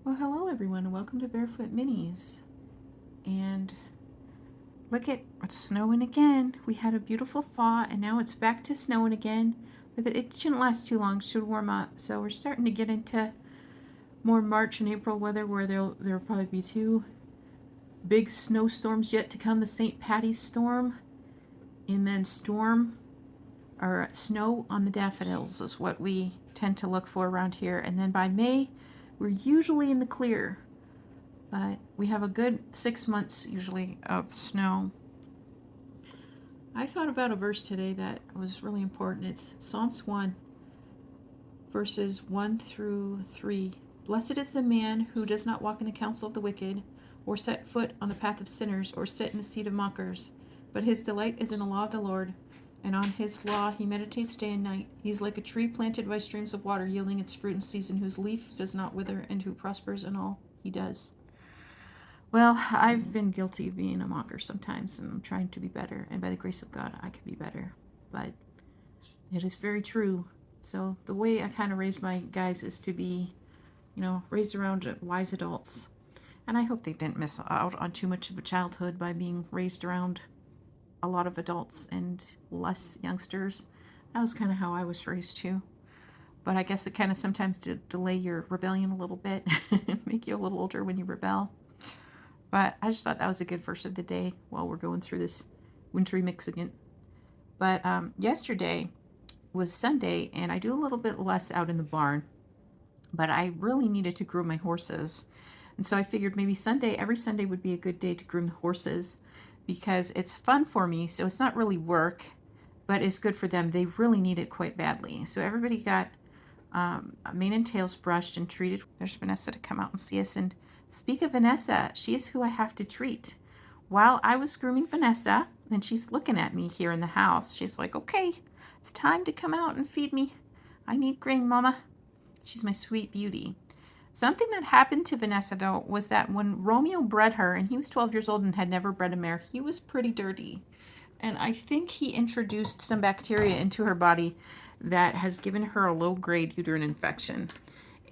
Well, hello everyone, and welcome to Barefoot Minis. And look at it's snowing again. We had a beautiful thaw, and now it's back to snowing again. But it shouldn't last too long; it should warm up. So we're starting to get into more March and April weather, where there'll probably be two big snowstorms yet to come: the St. Patty's storm, and then snow on the daffodils is what we tend to look for around here. And then by May, we're usually in the clear. But we have a good 6 months usually of snow. I thought about a verse today that was really important. It's Psalms 1, verses 1 through 3. Blessed is the man who does not walk in the counsel of the wicked, or set foot on the path of sinners, or sit in the seat of mockers. But his delight is in the law of the Lord, and on his law he meditates day and night. He's like a tree planted by streams of water, yielding its fruit in season, whose leaf does not wither, and who prospers in all he does. Well, I've been guilty of being a mocker sometimes, and I'm trying to be better. And by the grace of God, I can be better. But it is very true. So the way I kind of raise my guys is to be, raised around wise adults. And I hope they didn't miss out on too much of a childhood by being raised around a lot of adults and less youngsters. That was kind of how I was raised too. But I guess it kind of sometimes did delay your rebellion a little bit, make you a little older when you rebel. But I just thought that was a good verse of the day while we're going through this wintry Mexican. But yesterday was Sunday, and I do a little bit less out in the barn. But I really needed to groom my horses. And so I figured maybe every Sunday would be a good day to groom the horses because it's fun for me. So it's not really work, but it's good for them. They really need it quite badly. So everybody got mane and tails brushed and treated. There's Vanessa to come out and see us. And speak of Vanessa, she is who I have to treat. While I was grooming Vanessa, and she's looking at me here in the house, she's like, okay, it's time to come out and feed me. I need grain, Mama. She's my sweet beauty. Something that happened to Vanessa, though, was that when Romeo bred her, and he was 12 years old and had never bred a mare, he was pretty dirty. And I think he introduced some bacteria into her body that has given her a low-grade uterine infection.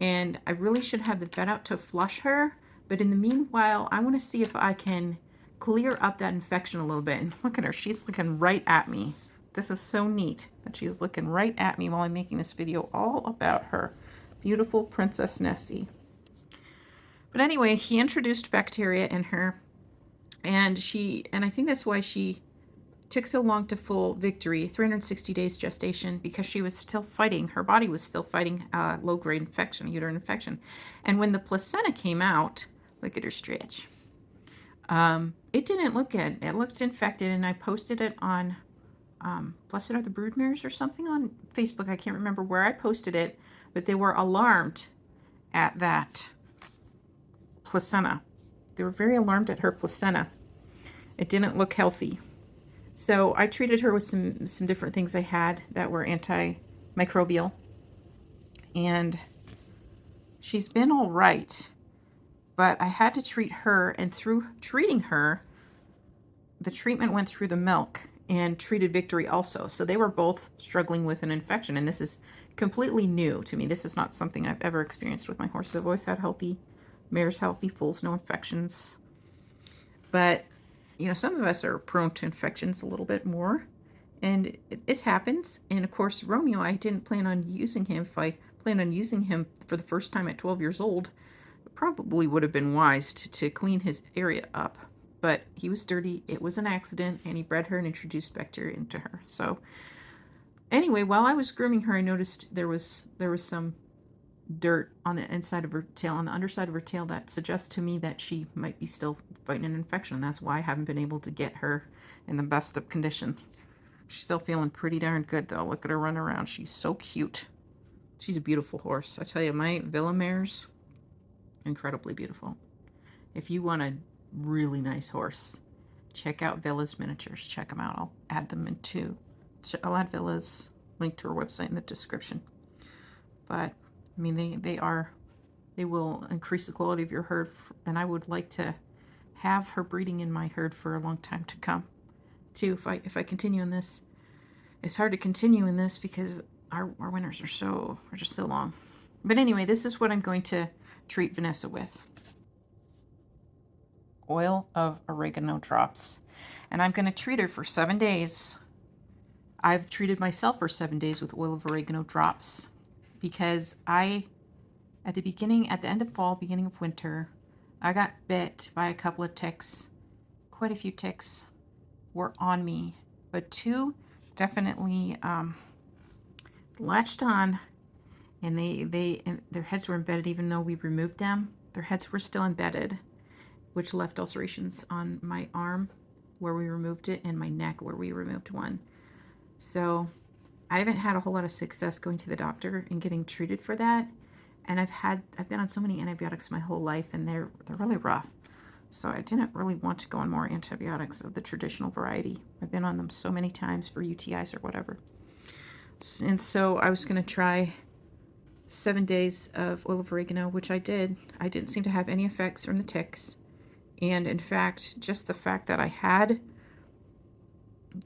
And I really should have the vet out to flush her. But in the meanwhile, I want to see if I can clear up that infection a little bit. And look at her. She's looking right at me. This is so neat that she's looking right at me while I'm making this video all about her. Beautiful Princess Nessie. But anyway, he introduced bacteria in her. And I think that's why she took so long to full victory, 360 days gestation, because she was still fighting. Her body was still fighting low-grade infection, uterine infection. And when the placenta came out, look at her stretch. It didn't look good. It looked infected, and I posted it on Blessed Are the Broodmares or something on Facebook. I can't remember where I posted it, but they were alarmed at that placenta. They were very alarmed at her placenta. It didn't look healthy. So I treated her with some different things I had that were antimicrobial. And she's been all right. But I had to treat her, and through treating her, the treatment went through the milk and treated Victory also. So they were both struggling with an infection. And this is completely new to me. This is not something I've ever experienced with my horses. I've always had healthy mares, healthy foals, no infections. But some of us are prone to infections a little bit more, and it happens. And of course, Romeo, I didn't plan on using him. If I planned on using him for the first time at 12 years old, it probably would have been wise to clean his area up. But he was dirty. It was an accident, and he bred her and introduced bacteria into her. So anyway, while I was grooming her, I noticed there was some dirt on the inside of her tail, on the underside of her tail, that suggests to me that she might be still fighting an infection. That's why I haven't been able to get her in the best of condition. She's still feeling pretty darn good, though. Look at her run around. She's so cute. She's a beautiful horse. I tell you, my Villa mares, incredibly beautiful. If you want a really nice horse, check out Villa's Miniatures. Check them out. I'll add Villa's link to her website in the description. But I mean, they will increase the quality of your herd, and I would like to have her breeding in my herd for a long time to come, too. If I continue in this, it's hard to continue in this because our winters are just so long. But anyway, this is what I'm going to treat Vanessa with. Oil of oregano drops. And I'm going to treat her for 7 days. I've treated myself for 7 days with oil of oregano drops because at the end of fall, beginning of winter, I got bit by a couple of ticks. Quite a few ticks were on me, but 2 definitely latched on, and their heads were embedded even though we removed them. Their heads were still embedded, which left ulcerations on my arm where we removed it and my neck where we removed one. So I haven't had a whole lot of success going to the doctor and getting treated for that. And I've been on so many antibiotics my whole life, and they're really rough. So I didn't really want to go on more antibiotics of the traditional variety. I've been on them so many times for UTIs or whatever. And so I was going to try 7 days of oil of oregano, which I did. I didn't seem to have any effects from the ticks. And in fact, just the fact that I had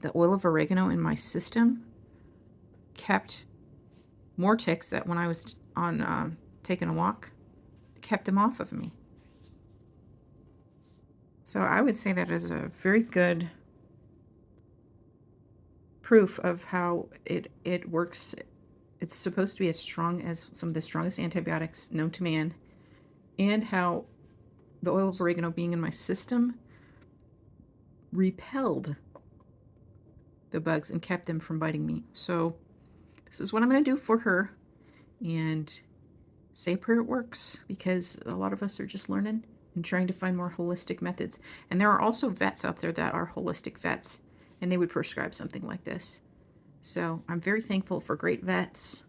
the oil of oregano in my system kept more ticks that when I was on taking a walk, kept them off of me. So I would say that is a very good proof of how it works. It's supposed to be as strong as some of the strongest antibiotics known to man, and how the oil of oregano being in my system repelled the bugs and kept them from biting me. So this is what I'm going to do for her, and say a prayer it works, because a lot of us are just learning and trying to find more holistic methods. And there are also vets out there that are holistic vets, and they would prescribe something like this. So I'm very thankful for great vets.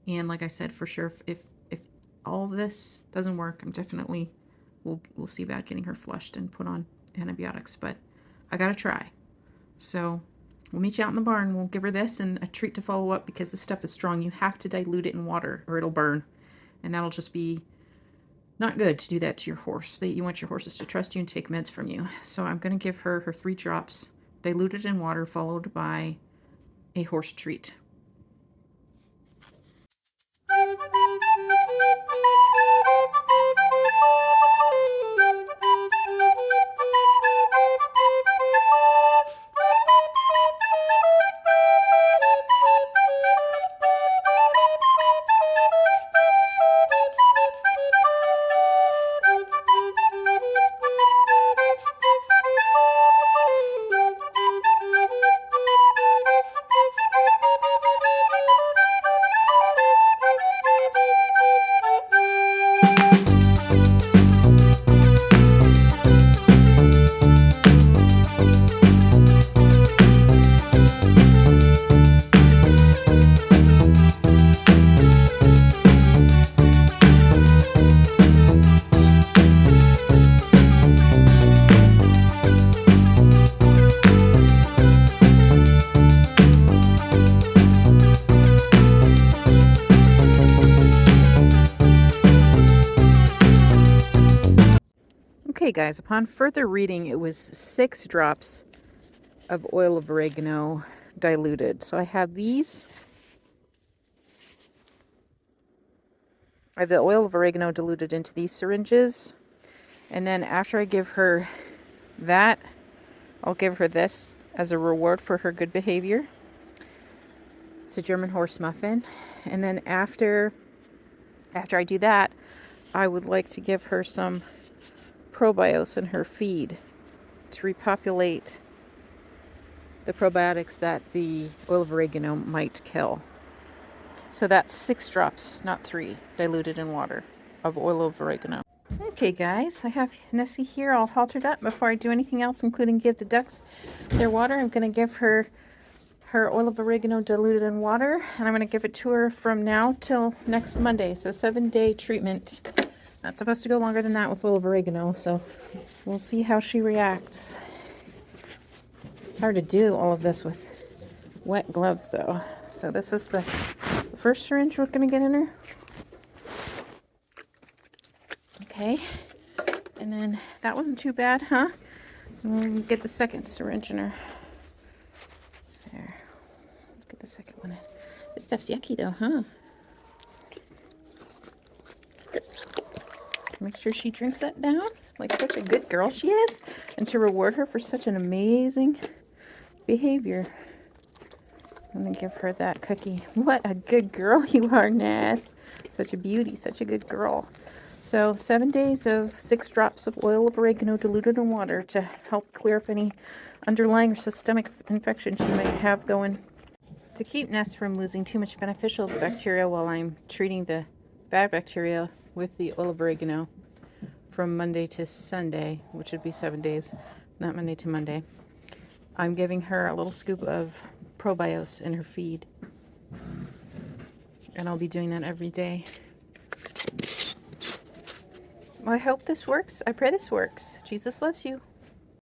And like I said, for sure, if all of this doesn't work, I'm definitely, we'll see about getting her flushed and put on antibiotics. But I got to try. So we'll meet you out in the barn. We'll give her this and a treat to follow up, because this stuff is strong. You have to dilute it in water or it'll burn. And that'll just be not good to do that to your horse. You want your horses to trust you and take meds from you. So I'm going to give her 3 drops, diluted in water, followed by a horse treat. Okay guys, upon further reading, it was 6 drops of oil of oregano diluted. So I have these. I have the oil of oregano diluted into these syringes. And then after I give her that, I'll give her this as a reward for her good behavior. It's a German horse muffin. And then after I do that, I would like to give her some Probios in her feed to repopulate the probiotics that the oil of oregano might kill. So that's 6 drops, not 3, diluted in water of oil of oregano. Okay guys, I have Nessie here all haltered up. Before I do anything else, including give the ducks their water, I'm going to give her oil of oregano diluted in water, and I'm going to give it to her from now till next Monday. So 7-day treatment. Not supposed to go longer than that with oil of oregano, so we'll see how she reacts. It's hard to do all of this with wet gloves, though. So this is the first syringe we're going to get in her. Okay. And then that wasn't too bad, huh? And we'll get the second syringe in her. There. Let's get the second one in. This stuff's yucky, though, huh? Make sure she drinks that down like such a good girl she is. And to reward her for such an amazing behavior, I'm going to give her that cookie. What a good girl you are, Ness. Such a beauty, such a good girl. So 7 days of 6 drops of oil of oregano diluted in water to help clear up any underlying or systemic infection she might have going. To keep Ness from losing too much beneficial bacteria while I'm treating the bad bacteria with the oil of oregano from Monday to Sunday, which would be 7 days, not Monday to Monday, I'm giving her a little scoop of Probios in her feed. And I'll be doing that every day. Well, I hope this works. I pray this works. Jesus loves you.